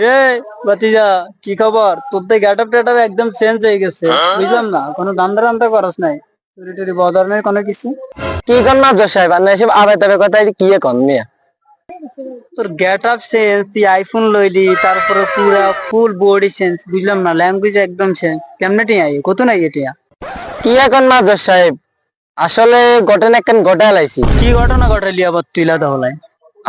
রে ভাতিজা, কি খবর? তোর তো গেটআপ টেটআপ একদম চেঞ্জ হয়ে গেছে, বুঝলাম না, কোনো দান্দা টান্দা করস নাই? চুরি টুরি বদরনের কোনো কিছু? কি কর না জজ সাহেব, আর না এসব আবে তবে কথা কি কন মিয়া? তোর গেটআপ চেঞ্জ, তুই আইফোন লইলি, তারপরে পুরা ফুল বডি চেঞ্জ, বুঝলাম না, ল্যাঙ্গুয়েজ একদম চেঞ্জ, কেমনে টিয়া কত নাই এটিয়া? কি এখন না জজ সাহেব, আসলে ঘটনা একখান ঘটায় লাইছি। কি ঘটনা ঘটাইলি আবার তুইলা তাহলে?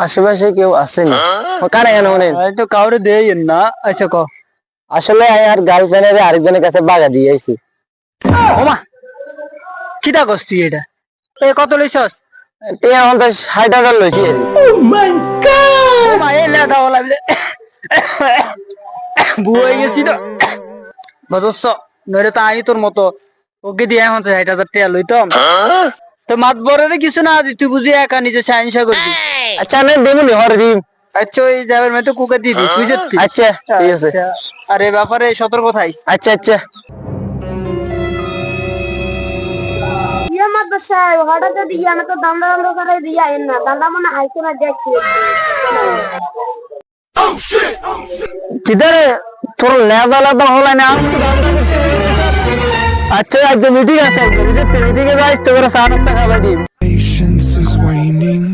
আশেপাশে কেউ আসেনি, ও কারে কেন শুনেন? তো কাউরে দেই না। আচ্ছা ক। আসলে আর গার্লফ্রেন্ডের আরেকজনের কাছে বাগা দিয়ে আইছি। ওমা, কিটা করছ তুই এটা? এ কত লইছস? টিয়া এখন তো 60,000 লইছি আর কি। ওমা, এই লেটা হলা বুয়ে গেছি তো বুঝছ, নইলে তো আমি তোর মতো ওকে দিয়ে এখন 60,000 টাকা লইতাম। তো মাত বরের কিছু না দি, তুই বুঝি একা নিজে সাইন্সা করবি। আচ্ছা না দেবুনি হর দিম। আচ্ছা ওই যাবের মেয়ে তো কুকে দিয়ে দিস, বুঝলি? আচ্ছা ঠিক আছে। আচ্ছা, আর এ ব্যাপারে সতর্ক থাইস। আচ্ছা আচ্ছা। ইয়ে মাদ্রাস সাহেব হঠাৎ দিয়া না তো দান্দা দান্দা করে দিয়া এন না দান্দা মানে আইফোন আর দেখছি কিদারে তোর লেবা লেবা হলো না? আচ্ছা একদম মিটিং আছে, বুঝতে মিটিং এ যাইস, তোর 7 টাকা খাবার দিম। Patience is waning.